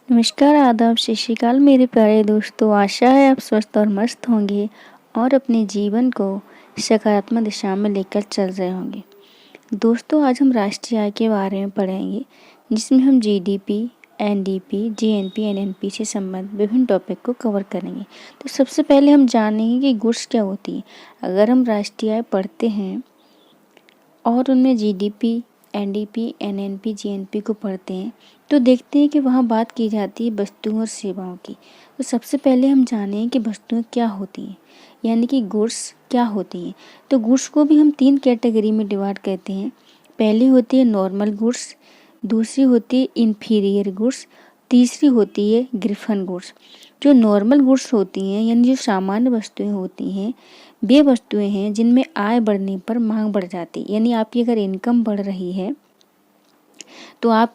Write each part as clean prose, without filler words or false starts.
नमस्कार, आदाब, सत श्री अकाल मेरे प्यारे दोस्तों। आशा है आप स्वस्थ और मस्त होंगे और अपने जीवन को सकारात्मक दिशा में लेकर चल रहे होंगे। दोस्तों, आज हम राष्ट्रीय आय के बारे में पढ़ेंगे, जिसमें हम जीडीपी, एनडीपी, जीएनपी, एनएनपी से संबंधित विभिन्न टॉपिक को कवर करेंगे। तो सबसे पहले हम जानेंगे कि गुड्स क्या होती है। अगर हम राष्ट्रीय आय पढ़ते हैं और उनमें जीडीपी, एनडीपी, एनएनपी, जीएनपी को पढ़ते हैं तो देखते हैं कि वहाँ बात की जाती है वस्तुओं और सेवाओं की। तो सबसे पहले हम जानें कि वस्तुएं क्या होती हैं, यानी कि गुड्स क्या होती हैं। तो गुड्स को भी हम 3 कैटेगरी में डिवाइड करते हैं। पहली होती है नॉर्मल गुड्स, दूसरी होती है इन्फीरियर गुड्स, तीसरी होती है ग्रिफन गुड्स। जो नॉर्मल गुड्स होती हैं, यानी जो सामान्य वस्तुएं होती हैं, वे वस्तुएं हैं जिनमें आय बढ़ने पर मांग बढ़ जाती है। यानी आपकी अगर इनकम बढ़ रही है तो आप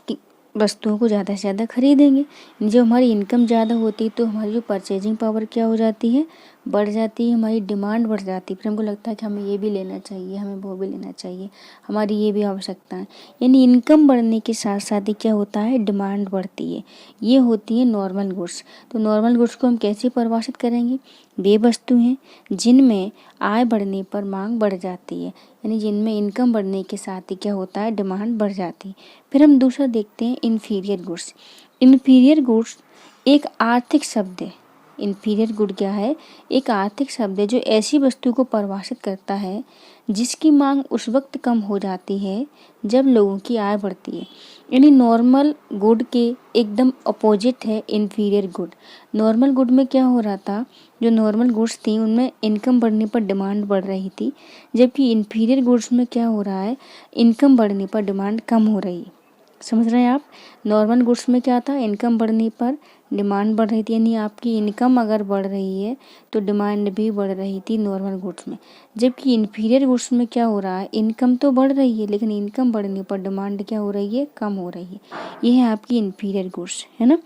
वस्तुओं को ज़्यादा से ज़्यादा खरीदेंगे। जब हमारी इनकम ज़्यादा होती है तो हमारी जो परचेजिंग पावर क्या हो जाती है, बढ़ जाती है, हमारी डिमांड बढ़ जाती है। फिर हमको लगता है कि हमें ये भी लेना चाहिए, हमें वो भी लेना चाहिए, हमारी ये भी आवश्यकता है। यानी इनकम बढ़ने के साथ साथ ही क्या होता है, डिमांड बढ़ती है। ये होती है नॉर्मल गुड्स। तो नॉर्मल गुड्स को हम कैसे परिभाषित करेंगे? वे वस्तु हैं जिनमें आय बढ़ने पर मांग बढ़ जाती है, यानी जिनमें इनकम बढ़ने के साथ ही क्या होता है, डिमांड बढ़ जाती है। फिर हम दूसरा देखते हैं इन्फीरियर गुड्स। इन्फीरियर गुड्स एक आर्थिक शब्द है। इन्फीरियर गुड क्या है? एक आर्थिक शब्द है जो ऐसी वस्तु को परिभाषित करता है जिसकी मांग उस वक्त कम हो जाती है जब लोगों की आय बढ़ती है। यानी नॉर्मल गुड के एकदम अपोजिट है इन्फीरियर गुड। नॉर्मल गुड में क्या हो रहा था, जो नॉर्मल गुड्स थी उनमें इनकम बढ़ने पर डिमांड बढ़ रही थी, जबकि इन्फीरियर गुड्स में क्या हो रहा है, इनकम बढ़ने पर डिमांड कम हो रही है। समझ रहे हैं आप? नॉर्मल गुड्स में क्या था, इनकम बढ़ने पर डिमांड बढ़ रही थी, यानी आपकी इनकम अगर बढ़ रही है तो डिमांड भी बढ़ रही थी नॉर्मल गुड्स में। जबकि इन्फीरियर गुड्स में क्या हो रहा है, इनकम तो बढ़ रही है लेकिन इनकम बढ़ने पर डिमांड क्या हो रही है, कम हो रही है। ये है आपकी इन्फीरियर गुड्स, है ना।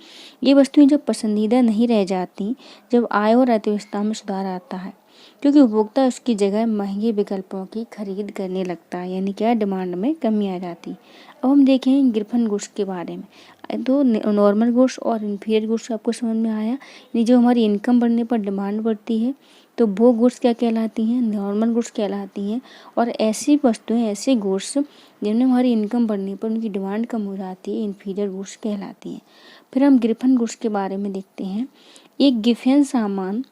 ये वस्तुएं जब पसंदीदा नहीं रह जाती, जब आय और अर्थव्यवस्था में सुधार आता है, क्योंकि उपभोक्ता उसकी जगह महंगे विकल्पों की खरीद करने लगता है, यानी क्या, डिमांड में कमी आ जाती। अब हम देखें ग्रिफन गुड्स के बारे में। तो नॉर्मल गुड्स और इन्फीरियर गुड्स आपको समझ में आया। यानी जो हमारी इनकम बढ़ने पर डिमांड बढ़ती है तो वो गुड्स क्या कहलाती हैं, नॉर्मल गुड्स कहलाती हैं। और ऐसी वस्तुएं, ऐसे गुड्स जिनमें हमारी इनकम बढ़ने पर उनकी डिमांड कम हो जाती है, इन्फीरियर गुड्स कहलाती हैं। फिर हम ग्रिफन गुड्स के बारे में देखते हैं। एक गिफेन सामान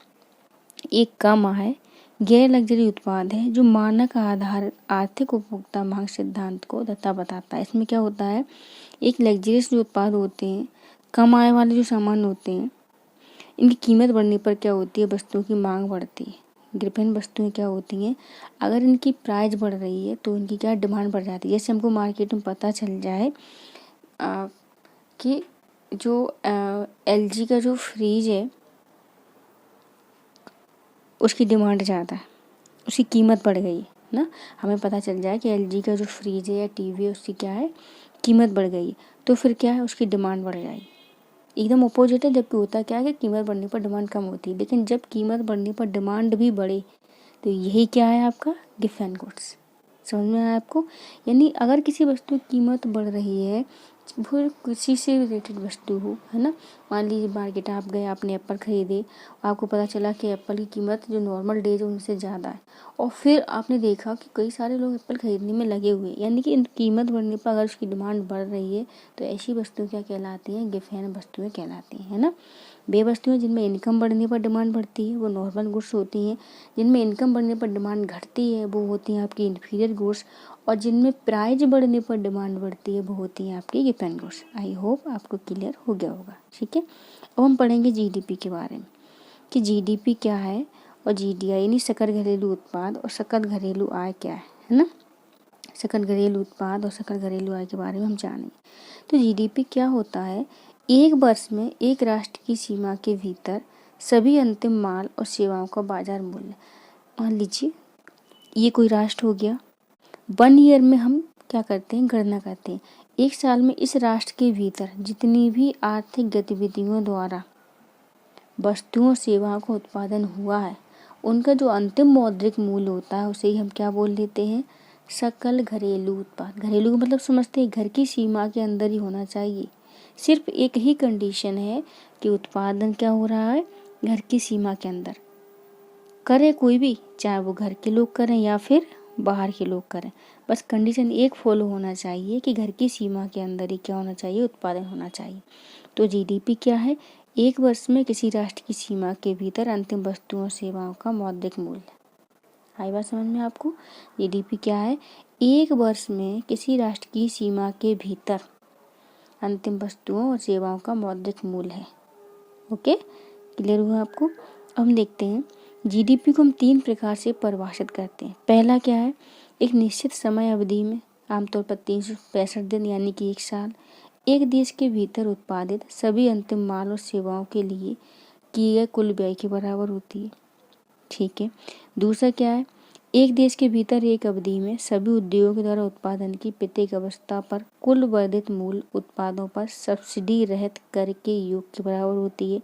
एक कम आय गैर लग्जरी उत्पाद है जो मानक आधारित आर्थिक उपभोक्ता मांग सिद्धांत को बताता है। इसमें क्या होता है, एक लग्जरियस जो उत्पाद होते हैं, कम आय वाले जो सामान होते हैं, इनकी कीमत बढ़ने पर क्या होती है, वस्तुओं की मांग बढ़ती है। ग्रिफिन वस्तुएं क्या होती हैं, अगर इनकी प्राइस बढ़ रही है तो इनकी क्या, डिमांड बढ़ जाती है। जैसे हमको मार्केट में पता चल जाए कि जो एलजी का जो फ्रिज है उसकी डिमांड ज़्यादा है, उसकी कीमत बढ़ गई है ना। हमें पता चल जाए कि एलजी का जो फ्रिज है या टीवी है उसकी क्या है, कीमत बढ़ गई है, तो फिर क्या है, उसकी डिमांड बढ़ जाएगी। एकदम अपोजिट है, जबकि होता क्या है कि कीमत बढ़ने पर डिमांड कम होती है। लेकिन जब कीमत बढ़ने पर डिमांड भी बढ़े तो यही क्या है, आपका गिफेन गुड्स। समझ में आया आपको? यानी अगर किसी वस्तु की कीमत बढ़ रही है, वो किसी से रिलेटेड वस्तु हो, है ना। मान लीजिए मार्केट आप गए, आपने एप्पल खरीदे, आपको पता चला कि एप्पल की कीमत जो नॉर्मल डेज है उनसे ज़्यादा है, और फिर आपने देखा कि कई सारे लोग एप्पल खरीदने में लगे हुए हैं, यानी कि इन कीमत बढ़ने पर अगर उसकी डिमांड बढ़ रही है तो ऐसी वस्तुएं क्या कहलाती हैं, गिफेन वस्तुएं कहलाती हैं, है ना। वे वस्तुएं जिनमें इनकम बढ़ने पर डिमांड बढ़ती है वो नॉर्मल गुड्स होती हैं। जिनमें इनकम बढ़ने पर डिमांड घटती है वो होती हैं आपकी इन्फीरियर गुड्स। और जिनमें प्राइस बढ़ने पर डिमांड बढ़ती है वो होती हैं आपकी गिफेन गुड्स। आई होप आपको क्लियर हो गया होगा, ठीक है। अब हम पढ़ेंगे जीडीपी के बारे में कि जीडीपी क्या है और जीडीआई यानी सकल घरेलू उत्पाद और सकल घरेलू आय क्या है ना। सकल घरेलू उत्पाद और सकल घरेलू आय के बारे में हम जानेंगे। तो जीडीपी क्या होता है, एक वर्ष में एक राष्ट्र की सीमा के भीतर सभी अंतिम माल और सेवाओं का बाजार मूल्य। मान लीजिए ये कोई राष्ट्र हो गया, 1 ईयर में हम क्या करते हैं, गणना करते हैं। एक साल में इस राष्ट्र के भीतर जितनी भी आर्थिक गतिविधियों द्वारा वस्तुओं सेवाओं का उत्पादन हुआ है, उनका जो अंतिम मौद्रिक मूल्य होता है उसे ही हम क्या बोल देते हैं, सकल घरेलू उत्पाद। घरेलू का मतलब समझते हैं, घर की सीमा के अंदर ही होना चाहिए, सिर्फ एक ही कंडीशन है कि उत्पादन क्या हो रहा है, घर की सीमा के अंदर। करे कोई भी, चाहे वो घर के लोग करें या फिर बाहर के लोग करें, बस कंडीशन एक फॉलो होना चाहिए कि घर की सीमा के अंदर ही क्या होना चाहिए, उत्पादन होना चाहिए। तो जीडीपी क्या है, एक वर्ष में किसी राष्ट्र की सीमा के भीतर अंतिम वस्तुओं और सेवाओं का मौद्रिक मूल्य। आई बात समझ में आपको? जीडीपी क्या है, एक वर्ष में किसी राष्ट्र की सीमा के भीतर अंतिम वस्तुओं और सेवाओं का मौद्रिक मूल्य है। ओके, क्लियर हुआ आपको? अब हम देखते हैं जीडीपी को हम 3 प्रकार से परिभाषित करते हैं। पहला क्या है, एक निश्चित समय अवधि में, आमतौर पर 365 दिन यानी कि 1 साल, एक देश के भीतर उत्पादित सभी अंतिम माल और सेवाओं के लिए किए गए कुल व्यय के बराबर होती है। ठीक है। दूसरा क्या है, एक देश के भीतर एक अवधि में सभी उद्योगों के द्वारा उत्पादन की प्रत्येक अवस्था पर कुल वर्धित मूल्य उत्पादों पर सब्सिडी रहित कर के योग के बराबर होती है।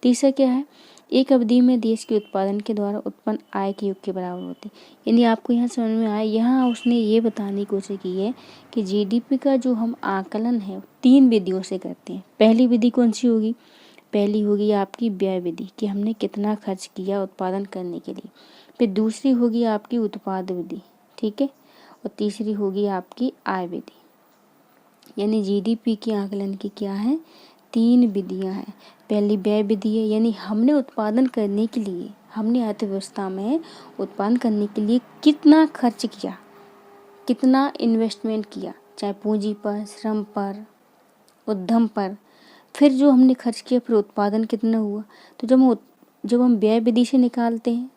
तीसरा क्या है, एक अवधि में देश के उत्पादन के द्वारा उत्पन्न आय के योग के बराबर होती है। यानी आपको यहाँ समझ में आया, यहाँ उसने ये बताने की कोशिश की है कि जीडीपी का जो हम आकलन है 3 विधियों से करते हैं। पहली विधि कौन सी होगी, पहली होगी आपकी व्यय विधि कि हमने कितना खर्च किया उत्पादन करने के लिए। फिर दूसरी होगी आपकी उत्पाद विधि, ठीक है, और तीसरी होगी आपकी आय विधि। यानी जीडीपी के आकलन की क्या है, 3 विधियां हैं। पहली व्यय विधि है, यानी हमने उत्पादन करने के लिए, हमने अर्थव्यवस्था में उत्पादन करने के लिए कितना खर्च किया, कितना इन्वेस्टमेंट किया, चाहे पूंजी पर, श्रम पर, उद्यम पर, फिर जो हमने खर्च किया फिर उत्पादन कितना हुआ। तो जब हम व्यय विधि से निकालते हैं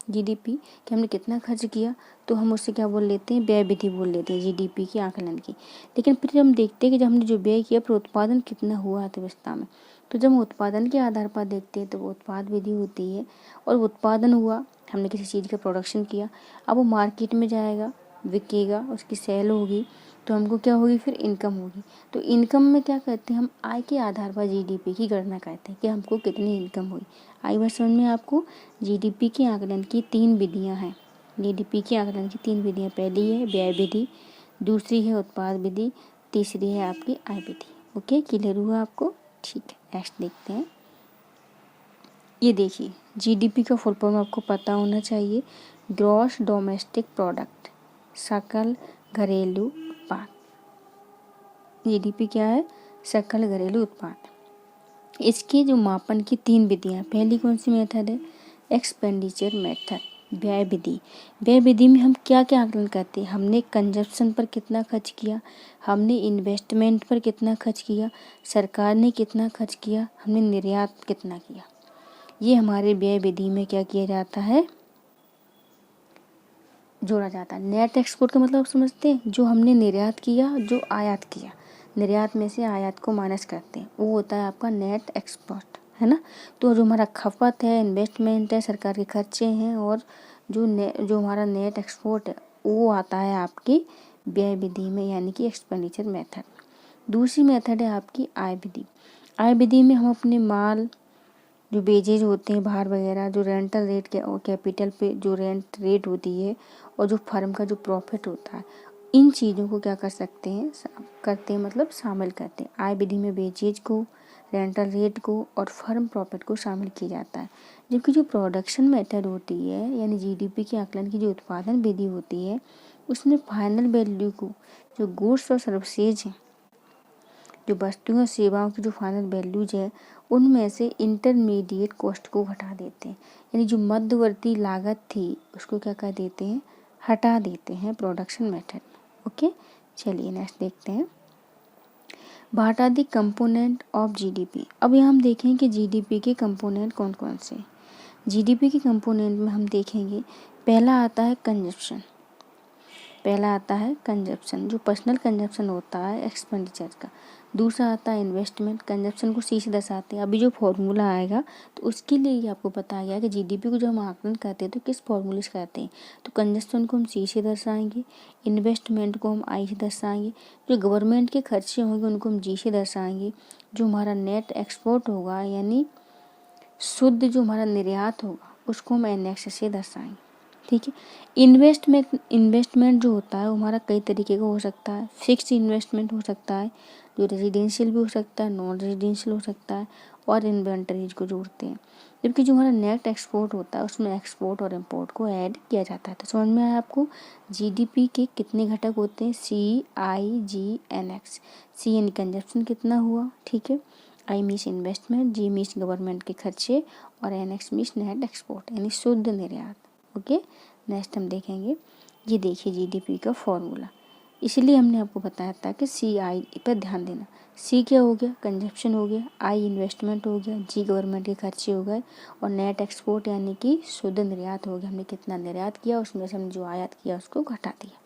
जीडीपी कि हमने कितना खर्च किया, तो हम उससे क्या बोल लेते हैं, व्यय विधि बोल लेते हैं जीडीपी के आकलन की। लेकिन फिर हम देखते हैं कि जब हमने जो व्यय किया फिर उत्पादन कितना हुआ अर्थव्यवस्था में, तो जब हम उत्पादन के आधार पर देखते हैं तो वो उत्पाद विधि होती है। और उत्पादन हुआ, हमने किसी चीज़ का प्रोडक्शन किया, अब वो मार्केट में जाएगा, बिकेगा, उसकी सेल होगी, तो हमको क्या होगी, फिर इनकम होगी। तो इनकम में क्या करते हैं, हम आय के आधार पर जीडीपी की गणना करते हैं कि हमको कितनी इनकम हुई। आई बात समझ में आपको? जीडीपी के आकलन की 3 विधियां हैं। जीडीपी के आकलन की 3 विधियां, पहली है व्यय विधि, दूसरी है उत्पाद विधि, तीसरी है आपकी आय विधि। ओके, क्लियर हुआ आपको? ठीक है, नेक्स्ट देखते हैं। ये देखिए, जीडीपी का फुल फॉर्म आपको पता होना चाहिए, ग्रॉस डोमेस्टिक प्रोडक्ट, सकल घरेलू उत्पाद। जीडीपी क्या है, सकल घरेलू उत्पाद। इसके जो मापन की 3 विधियां, पहली कौन सी मेथड है, एक्सपेंडिचर मेथड, व्यय विधि। व्यय विधि में हम क्या क्या आकलन करते हैं, हमने कंजप्शन पर कितना खर्च किया, हमने इन्वेस्टमेंट पर कितना खर्च किया, सरकार ने कितना खर्च किया, हमने निर्यात कितना किया। ये हमारे व्यय विधि में क्या किया जाता है, जोड़ा जाता है। नेट एक्सपोर्ट का मतलब आप समझते हैं, जो हमने निर्यात किया, जो आयात किया, निर्यात में से आयात को माइनस करते हैं, वो होता है आपका नेट एक्सपोर्ट, है ना। तो जो हमारा खपत है, इन्वेस्टमेंट है, सरकार के खर्चे हैं, और जो हमारा नेट एक्सपोर्ट है, वो आता है आपकी व्यय विधि में, यानी कि एक्सपेंडिचर मेथड। दूसरी मेथड है आपकी आय विधि। आय विधि में हम अपने माल, जो बेजेज होते हैं बाहर वगैरह, जो रेंटल रेट के और कैपिटल पे जो रेंट रेट होती है, और जो फर्म का जो प्रॉफिट होता है, इन चीज़ों को क्या कर सकते हैं, करते हैं मतलब शामिल करते हैं। आय विधि में बेजेज को, रेंटल रेट को और फर्म प्रॉफिट को शामिल किया जाता है। जबकि जो प्रोडक्शन मेथड होती है, यानी जीडीपी के आकलन की जो उत्पादन विधि होती है, उसमें फाइनल वैल्यू को, जो गुड्स और सर्विसेज हैं, जो वस्तुओं और सेवाओं की जो फाइनल वैल्यूज है, उनमें से इंटरमीडिएट कॉस्ट को हटा देते हैं। यानी जो मध्यवर्ती लागत थी उसको क्या कर देते हैं, हटा देते हैं प्रोडक्शन मेथड। ओके, चलिए नेक्स्ट देखते हैं, what are the component of GDP. अब यहाँ हम देखें कि जीडीपी के कंपोनेंट कौन कौन से। जीडीपी के कंपोनेंट में हम देखेंगे, पहला आता है कंजप्शन, पहला आता है कंजप्शन, जो पर्सनल कंजप्शन होता है एक्सपेंडिचर का। दूसरा आता है इन्वेस्टमेंट, कंजप्शन को सी से दर्शाते हैं। अभी जो फॉर्मूला आएगा तो उसके लिए ही आपको बताया गया कि जीडीपी को जो हम आकलन करते हैं तो किस फॉर्मूले से करते हैं। तो कंजप्शन को हम सी से दर्शाएंगे, इन्वेस्टमेंट को हम आई से दर्शाएंगे, जो गवर्नमेंट के खर्चे होंगे उनको हम जी से दर्शाएंगे, जो हमारा नेट एक्सपोर्ट होगा यानी शुद्ध जो हमारा निर्यात होगा उसको हम एन एक्स से दर्शाएंगे। ठीक है। इन्वेस्टमेंट जो होता है वो हमारा कई तरीके का हो सकता है। फिक्स्ड इन्वेस्टमेंट हो सकता है, जो रेजिडेंशियल भी हो सकता है, नॉन रेजिडेंशियल हो सकता है, और इन्वेंटरीज को जोड़ते हैं। जबकि जो हमारा नेट एक्सपोर्ट होता है उसमें एक्सपोर्ट और इम्पोर्ट को ऐड किया जाता है। तो समझ में आया आपको? जीडीपी के कितने घटक होते हैं? CIGNX। सी यानी कंजप्शन कितना हुआ, ठीक है। I means investment, G means government के खर्चे, और NX मीन्स नेट एक्सपोर्ट यानी शुद्ध निर्यात। ओके, नेक्स्ट हम देखेंगे, ये देखिए जीडीपी का फॉर्मूला। इसलिए हमने आपको बताया था कि CI पर ध्यान देना। C क्या हो गया? कंजप्शन हो गया, I इन्वेस्टमेंट हो गया, G गवर्नमेंट के खर्चे हो गए, और नेट एक्सपोर्ट यानी कि शुद्ध निर्यात हो गया। हमने कितना निर्यात किया उसमें से हमने जो आयात किया उसको घटा दिया।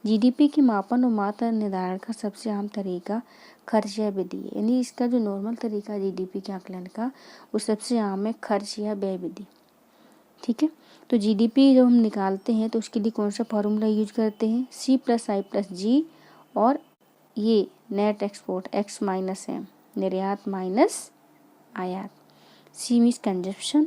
जीडीपी के मापन और मात्रा निर्धारण का सबसे आम तरीका खर्च या विधि है। यानी इसका जो नॉर्मल तरीका है जीडीपी के आकलन का, वो सबसे आम है खर्च या व्यय विधि, ठीक है। तो जीडीपी जब हम निकालते हैं तो उसके लिए कौन सा फॉर्मूला यूज करते हैं? C+I+G, और ये नेट एक्सपोर्ट X-M, निर्यात माइनस आयात। C means consumption.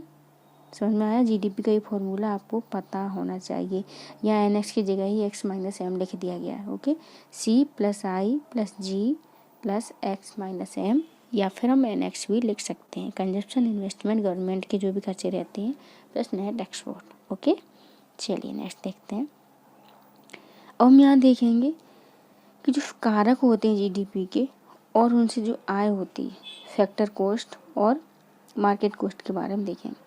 समझ में आया? जीडीपी का ये फॉर्मूला आपको पता होना चाहिए। यहाँ NX की जगह ही X-M लिख दिया गया है। ओके, C+I+G+X-M, या फिर हम NX भी लिख सकते हैं। कंजप्शन, इन्वेस्टमेंट, गवर्नमेंट के जो भी खर्चे रहते हैं, प्लस नेट एक्सपोर्ट। ओके, चलिए नेक्स्ट देखते हैं। अब हम यहाँ देखेंगे कि जो कारक होते हैं जीडीपी के और उनसे जो आय होती है, फैक्टर कॉस्ट और मार्केट कॉस्ट के बारे में देखेंगे।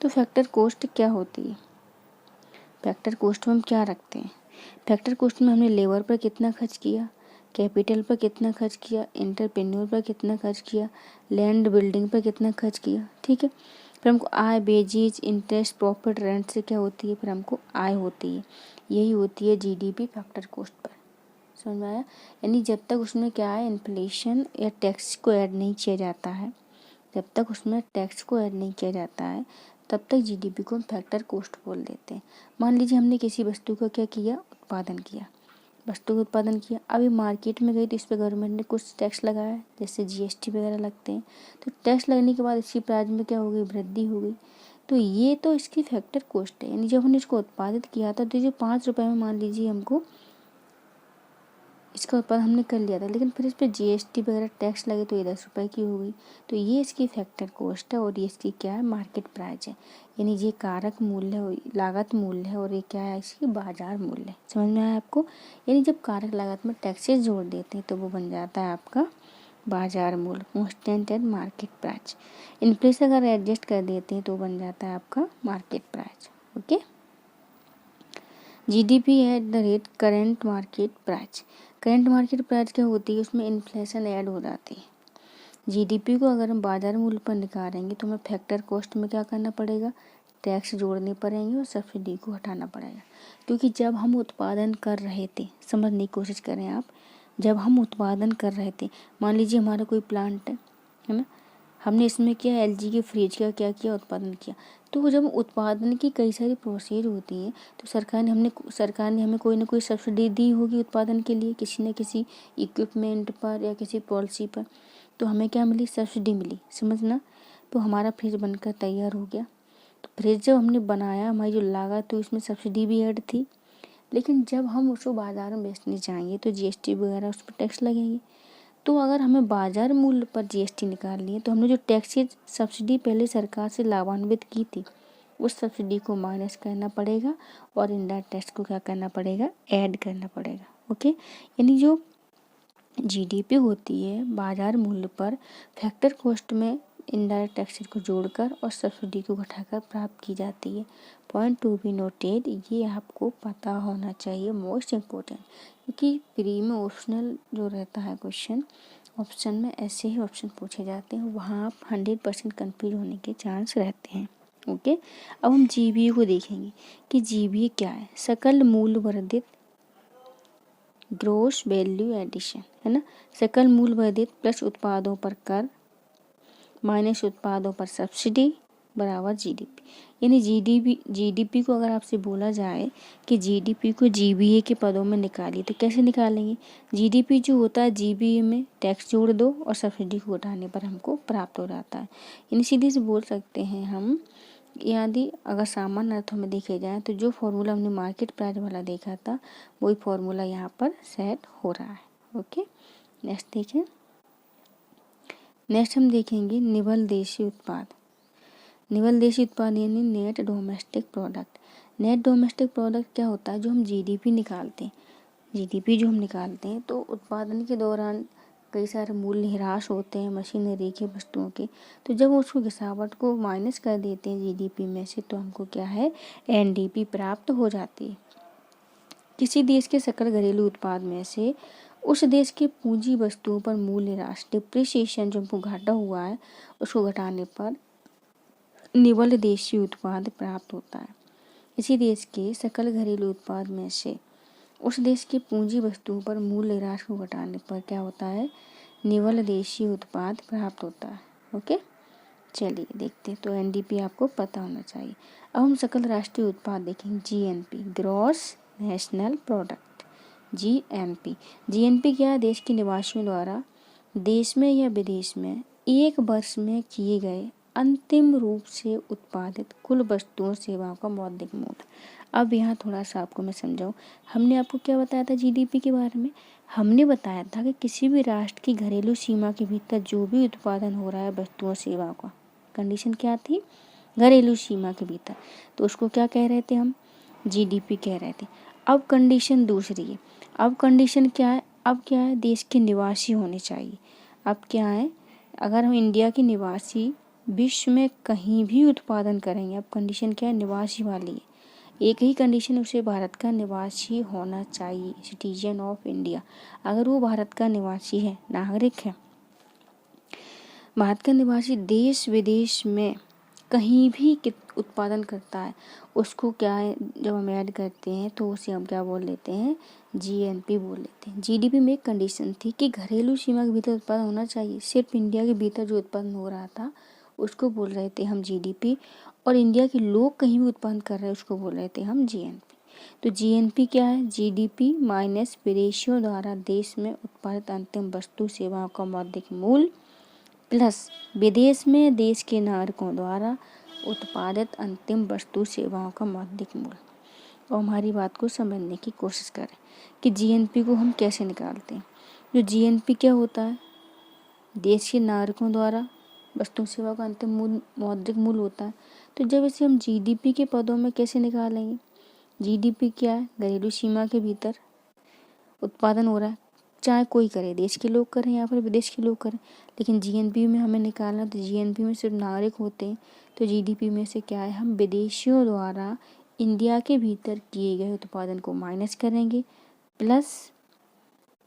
तो फैक्टर कॉस्ट क्या होती है? फैक्टर कॉस्ट में हम क्या रखते हैं? फैक्टर कॉस्ट में हमने लेबर पर कितना खर्च किया, कैपिटल पर कितना खर्च किया, एंटरप्रेन्योर पर कितना खर्च किया, लैंड बिल्डिंग पर कितना खर्च किया, ठीक है। फिर हमको आय, बेजेज, इंटरेस्ट, प्रॉफिट, रेंट से क्या होती है? फिर हमको आय होती है। यही होती है जीडीपी फैक्टर कॉस्ट पर। समझ में आया? यानी जब तक उसमें क्या है, इन्फ्लेशन या टैक्स को ऐड नहीं किया जाता है, जब तक उसमें टैक्स को ऐड नहीं किया जाता है, तब तक जीडीपी को हम फैक्टर कॉस्ट बोल देते हैं। मान लीजिए हमने किसी वस्तु का क्या किया, उत्पादन किया, वस्तु का उत्पादन किया, अभी मार्केट में गई तो इस पर गवर्नमेंट ने कुछ टैक्स लगाया, जैसे GST वगैरह लगते हैं। तो टैक्स लगने के बाद इसकी प्राइस में क्या हो गई, वृद्धि हो गई। तो ये तो इसकी फैक्टर कॉस्ट है। यानी जब हमने इसको उत्पादित किया था तो जो 5 रुपये में मान लीजिए हमको इसका उत्पादन हमने कर लिया था, लेकिन फिर इस पर GST वगैरह टैक्स लगे तो ये 10 रुपये की हो गई। तो ये इसकी फैक्टर कॉस्ट है, और ये इसकी क्या है, मार्केट प्राइस है। यानी ये कारक मूल्य है, लागत मूल्य है, और ये क्या है, इसकी बाजार मूल्य है। समझ में आया आपको? यानी जब कारक लागत में टैक्सेस जोड़ देते हैं तो वो बन जाता है आपका बाजार मूल्य, constant and market price. Inflation अगर एडजस्ट कर देते हैं तो बन जाता है आपका market price. Okay, GDP at the rate current market price. Current market price क्या होती है? उसमें इन्फ्लेशन ऐड हो जाती है। जीडीपी को अगर हम बाजार मूल्य पर निकालेंगे तो हमें फैक्टर कॉस्ट में क्या करना पड़ेगा, टैक्स जोड़ने पड़ेंगे और सब्सिडी को हटाना पड़ेगा। क्योंकि जब हम उत्पादन कर रहे थे, समझने की कोशिश करें आप, जब हम उत्पादन कर रहे थे, मान लीजिए हमारा कोई प्लांट है ना, हमने इसमें क्या, LG के फ्रिज का क्या किया, उत्पादन किया। तो जब उत्पादन की कई सारी प्रोसेस होती हैं तो सरकार ने हमें कोई ना कोई सब्सिडी दी होगी उत्पादन के लिए, किसी न किसी इक्विपमेंट पर या किसी पॉलिसी पर। तो हमें क्या मिली, सब्सिडी मिली, समझना। तो हमारा फ्रिज बनकर तैयार हो गया। तो फ्रिज जब हमने बनाया, हमारी जो लागत तो इसमें सब्सिडी भी ऐड थी। लेकिन जब हम उसको बाजार में बेचने जाएंगे तो GST वगैरह उस पर टैक्स लगेंगे। तो अगर हमें बाजार मूल्य पर GST निकालनी है तो हमने जो टैक्सेज सब्सिडी पहले सरकार से लाभान्वित की थी, उस सब्सिडी को माइनस करना पड़ेगा, और इनडायरेक्ट टैक्स को क्या करना पड़ेगा, ऐड करना पड़ेगा। ओके, यानी जो जीडीपी होती है बाजार मूल्य पर फैक्टर कॉस्ट में इनडायरेक्ट टैक्सेस को जोड़कर और सब्सिडी को घटाकर प्राप्त की जाती है। पॉइंट टू बी नोटेड, ये आपको पता होना चाहिए, मोस्ट इम्पोर्टेंट। क्योंकि प्री में ऑप्शनल जो रहता है क्वेश्चन, ऑप्शन में ऐसे ही ऑप्शन पूछे जाते हैं, वहाँ आप 100% कन्फ्यूज होने के चांस रहते हैं। ओके, अब हम GVA को देखेंगे कि GVA क्या है। सकल मूल्य वर्धित ग्रोस वैल्यू एडिशन, है ना। सकल मूल्य वर्धित प्लस उत्पादों पर कर माइनस उत्पादों पर सब्सिडी बराबर जीडीपी। यानी जीडीपी को अगर आपसे बोला जाए कि जीडीपी को GVA के पदों में निकालिए तो कैसे निकालेंगे? जीडीपी जो होता है GVA में टैक्स जोड़ दो और सब्सिडी को उठाने पर हमको प्राप्त हो जाता है। यानी सीधे से बोल सकते हैं हम यदि अगर सामान्य अर्थों में देखे जाए तो जो फॉर्मूला हमने मार्केट प्राइस वाला देखा था वही फॉर्मूला यहाँ पर सेट हो रहा है। ओके, नेक्स्ट देखें। नेक्स्ट हम देखेंगे निवल देशी उत्पाद। निवल देशी उत्पाद यानी net domestic product. Net domestic product क्या होता है? जो हम जीडीपी निकालते हैं, जीडीपी जो हम निकालते हैं तो उत्पादन के दौरान कई सारे मूल्य ह्रास होते हैं मशीनरी के, वस्तुओं के, तो जब उसको गिरावट को माइनस कर देते हैं जीडीपी में से तो हमको क्या है? एनडीपी प्राप्त हो जाती है। किसी देश के सकल घरेलू उत्पाद में से उस देश के पूंजी वस्तुओं पर मूल्य ह्रास, डिप्रिसिएशन, जो हमको घाटा हुआ है उसको घटाने पर निवल देशी उत्पाद प्राप्त होता है। किसी देश के सकल घरेलू उत्पाद में से उस देश की पूंजी वस्तुओं पर मूल्य ह्रास को घटाने पर क्या होता है? निवल देशी उत्पाद प्राप्त होता है। ओके, चलिए देखते हैं। तो एनडीपी आपको पता होना चाहिए। अब हम सकल राष्ट्रीय उत्पाद देखेंगे, GNP, gross national product, GNP. GNP क्या है? देश के निवासियों द्वारा देश में या विदेश में एक वर्ष में किए गए अंतिम रूप से उत्पादित कुल वस्तुओं सेवाओं का मौद्रिक मूल्य। अब यहाँ थोड़ा सा आपको मैं समझाऊँ। हमने आपको क्या बताया था जीडीपी के बारे में? हमने बताया था कि किसी भी राष्ट्र की घरेलू सीमा के भीतर जो भी उत्पादन हो रहा है वस्तुओं सेवाओं का, कंडीशन क्या थी? घरेलू सीमा के भीतर, तो उसको क्या कह रहे थे हम? जीडीपी कह रहे थे। अब कंडीशन दूसरी है। अब कंडीशन क्या है? अब क्या है? देश के निवासी होने चाहिए। अब क्या है? अगर हम इंडिया के निवासी विश्व में कहीं भी उत्पादन करेंगे, अब कंडीशन क्या है? निवासी वाली है। एक ही कंडीशन, उसे भारत का निवासी होना चाहिए, सिटीजन ऑफ इंडिया। अगर वो भारत का निवासी है, नागरिक है, भारत का निवासी देश विदेश में कहीं भी उत्पादन करता है, उसको क्या है? जब हम ऐड करते हैं तो उसे हम क्या बोल लेते हैं? जीएनपी बोल लेते हैं। जीडीपी में एक कंडीशन थी कि घरेलू सीमा के भीतर उत्पादन होना चाहिए। सिर्फ इंडिया के भीतर जो उत्पादन हो रहा था उसको बोल रहे थे हम जीडीपी, और इंडिया के लोग कहीं भी उत्पादन कर रहे हैं उसको बोल रहे थे हम जीएनपी। तो जीएनपी क्या है? जीडीपी माइनस विदेशियों द्वारा देश में उत्पादित अंतिम वस्तु सेवाओं का मौद्रिक मूल्य प्लस विदेश में देश के नागरिकों द्वारा उत्पादित अंतिम वस्तु सेवाओं का मौद्रिक मूल्य। और हमारी बात को समझने की कोशिश करें कि जीएनपी को हम कैसे निकालते हैं। जो जीएनपी क्या होता है? देश के नागरिकों द्वारा वस्तु सेवा का अंतिम मूल्य, मौद्रिक मूल्य होता है। तो जब इसे हम जीडीपी के पदों में कैसे निकालेंगे? जीडीपी क्या है? घरेलू सीमा के भीतर उत्पादन हो रहा है, चाहे कोई करे, देश के लोग करें या फिर विदेश के लोग करें, लेकिन जीएनपी में हमें निकालना, तो जीएनपी में सिर्फ नागरिक होते हैं। तो जीडीपी में से क्या है? हम विदेशियों द्वारा इंडिया के भीतर किए गए उत्पादन को माइनस करेंगे, प्लस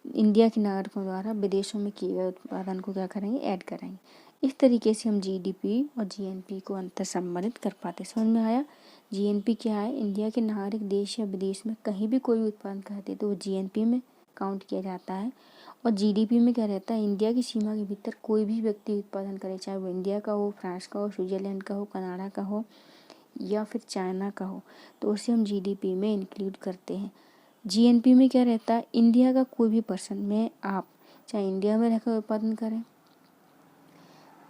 इंडिया के नागरिकों द्वारा विदेशों में किए गए उत्पादन को क्या करेंगे? ऐड करेंगे। इस तरीके से हम जीडीपी और जीएनपी को अंतर संबंधित कर पाते। समझ में आया? जीएनपी क्या है? इंडिया के नागरिक देश या विदेश में कहीं भी कोई उत्पादन करते तो वो जीएनपी में काउंट किया जाता है। और जीडीपी में क्या रहता है? इंडिया की सीमा के भीतर कोई भी व्यक्ति उत्पादन करे, चाहे वो इंडिया का हो, फ्रांस का हो, स्विट्जरलैंड का हो, कनाडा का हो या फिर चाइना का हो, तो उसे हम जीडीपी में इंक्लूड करते हैं। जीएनपी में क्या रहता है? इंडिया का कोई भी पर्सन, मैं आप, चाहे इंडिया में रहकर उत्पादन करें,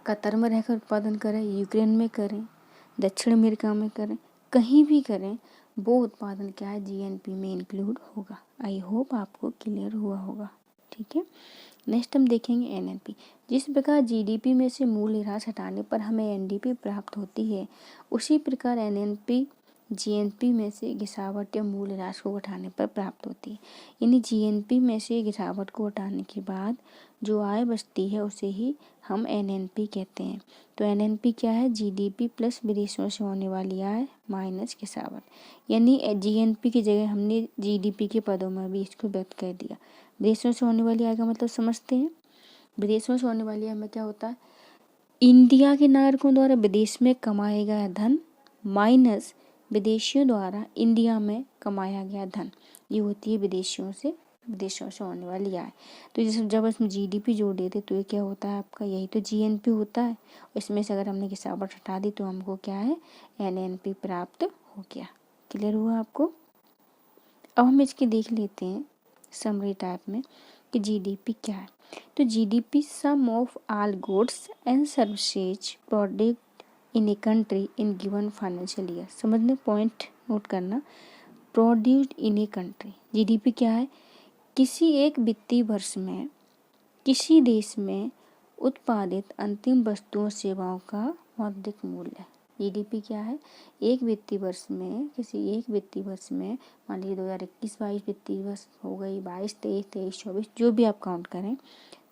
कतर में रहकर उत्पादन करें, यूक्रेन में करें, दक्षिण अमेरिका में करें, कहीं भी करें, वो उत्पादन क्या है? जीएनपी में इंक्लूड होगा। आई होप आपको क्लियर हुआ होगा। ठीक है, नेक्स्ट हम देखेंगे एनएनपी। जिस प्रकार जीडीपी में से मूल्य ह्रास हटाने पर हमें एनडीपी प्राप्त होती है, उसी प्रकार एनएनपी जीएनपी में से गिरावट या मूल्य ह्रास को घटाने पर प्राप्त होती है। यानी जीएनपी में से गिरावट को हटाने के बाद जो आय बचती है उसे ही हम एनएनपी कहते हैं। तो एनएनपी क्या है? जीडीपी प्लस विदेशों से होने वाली आय माइनस गिरावट। यानी जीएनपी की जगह हमने जीडीपी के पदों में भी इसको व्यक्त कर दिया। विदेशों से होने वाली आय का मतलब समझते हैं। विदेशों से होने वाली आय में क्या होता है? इंडिया के नागरिकों द्वारा विदेश में कमाया गया धन माइनस विदेशियों द्वारा इंडिया में कमाया गया धन, ये होती है विदेशों से होने वाली आय। तो जैसे जब इसमें जीडीपी जोड़ देते तो ये क्या होता है आपका? यही तो जीएनपी होता है। इसमें से अगर हमने गिरावट हटा दी तो हमको क्या है? एनएनपी प्राप्त हो गया। क्लियर हुआ आपको? अब हम इसकी देख लेते हैं समरी टाइप में कि जीडीपी क्या है। तो GDP sum of all goods and services product in a country in given financial year. समझने, पॉइंट नोट करना। Produced in a country, GDP क्या है? किसी एक वित्तीय वर्ष में किसी देश में उत्पादित अंतिम वस्तुओं सेवाओं का मौद्रिक मूल्य। जीडीपी क्या है? एक वित्तीय वर्ष में, किसी एक वित्तीय वर्ष में, मान लीजिए 2021-22 वित्तीय वर्ष हो गई, 22-23, 23-24, जो भी आप काउंट करें,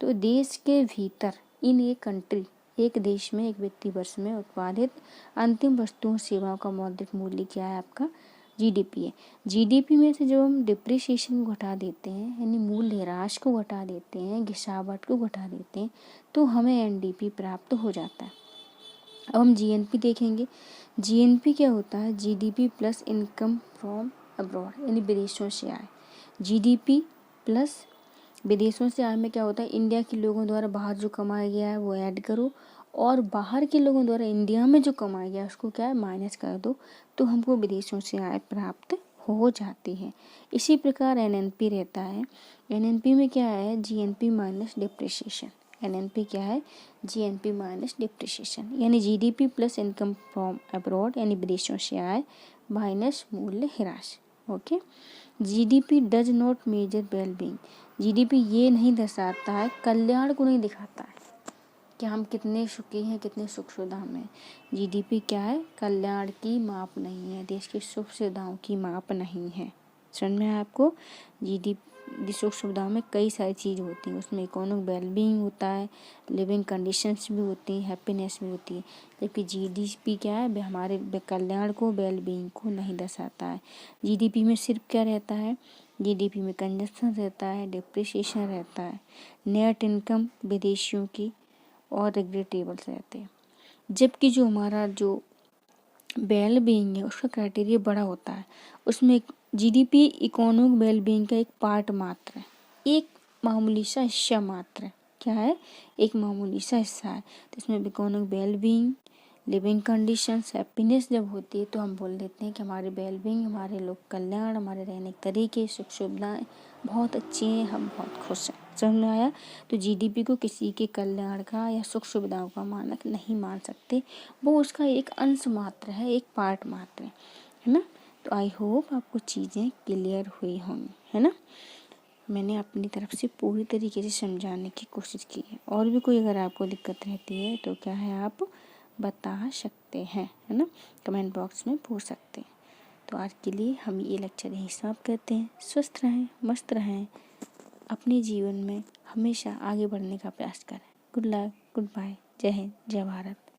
तो देश के भीतर इन एक कंट्री, एक देश में एक वित्तीय वर्ष में उत्पादित अंतिम वस्तुओं सेवाओं का मौद्रिक मूल्य क्या है? आपका जीडीपी है। जीडीपी में से जब हम डिप्रिसिएशन को घटा देते हैं, यानी मूल्यह्रास को घटा देते हैं, गिरावट को घटा देते हैं, तो हमें एनडीपी प्राप्त हो जाता है। अब हम जीएनपी देखेंगे। जीएनपी क्या होता है? GDP plus income from abroad, यानी विदेशों से आय। जीडीपी प्लस विदेशों से आय में क्या होता है? इंडिया के लोगों द्वारा बाहर जो कमाया गया है वो ऐड करो, और बाहर के लोगों द्वारा इंडिया में जो कमाया गया है उसको क्या है? माइनस कर दो, तो हमको विदेशों से आय प्राप्त हो जाती है। इसी प्रकार एनएनपी रहता है। एनएनपी में क्या है? GNP minus depreciation. एनएनपी क्या है? जीएनपी माइनस डिप्रिसिएशन, यानी GDP plus income from abroad, यानी विदेशों से आय माइनस मूल्य ह्रास। Okay. GDP does not measure wellbeing. GDP ये नहीं दर्शाता है, कल्याण को नहीं दिखाता है कि हम कितने सुखी हैं, कितने सुख सुविधा में। जीडीपी क्या है? कल्याण की माप नहीं है, देश की सुख सुविधाओं की माप नहीं है। समझ में आया आपको? जीडीपी सुख सुविधाओं में कई सारी चीज़ होती हैं, उसमें इकोनॉमिक वेलबींग होता है, लिविंग कंडीशंस भी होती हैं, हैप्पीनेस भी होती है। जबकि जीडीपी क्या है? हमारे कल्याण को, वेलबींग को नहीं दर्शाता है। जीडीपी में सिर्फ क्या रहता है? जीडीपी में कंजप्शन रहता है, डिप्रिसिएशन रहता है, नेट इनकम विदेशियों की, और रेगुलेटेबल्स रहते हैं। जबकि जो हमारा जो वेल बीइंग है उसका क्राइटेरिया बड़ा होता है। उसमें जीडीपी इकोनॉमिक वेल बीइंग का एक पार्ट मात्र है, एक मामूली सा हिस्सा मात्र है। क्या है? एक मामूली सा हिस्सा है। तो इसमें economic well being, living conditions, happiness जब होती है तो हम बोल देते हैं कि हमारे वेल बीइंग, हमारे लोक कल्याण, हमारे रहने के तरीके, सुख सुविधाएं बहुत अच्छी हैं, हम बहुत खुश हैं। समझ में आया? तो जीडीपी को किसी के कल्याण का या सुख सुविधाओं का मानक नहीं मान सकते, वो उसका एक अंश मात्र है, एक पार्ट मात्र है ना। तो आई होप आपको चीज़ें क्लियर हुई होंगी, है ना। मैंने अपनी तरफ से पूरी तरीके से समझाने की कोशिश की है। और भी कोई अगर आपको दिक्कत रहती है तो क्या है, आप बता सकते हैं, है ना, कमेंट बॉक्स में पूछ सकते हैं। तो आज के लिए हम ये लेक्चर यहीं समाप्त करते हैं। स्वस्थ रहें, मस्त रहें, अपने जीवन में हमेशा आगे बढ़ने का प्रयास करें। गुड लक, गुड बाय, जय हिंद, जय भारत।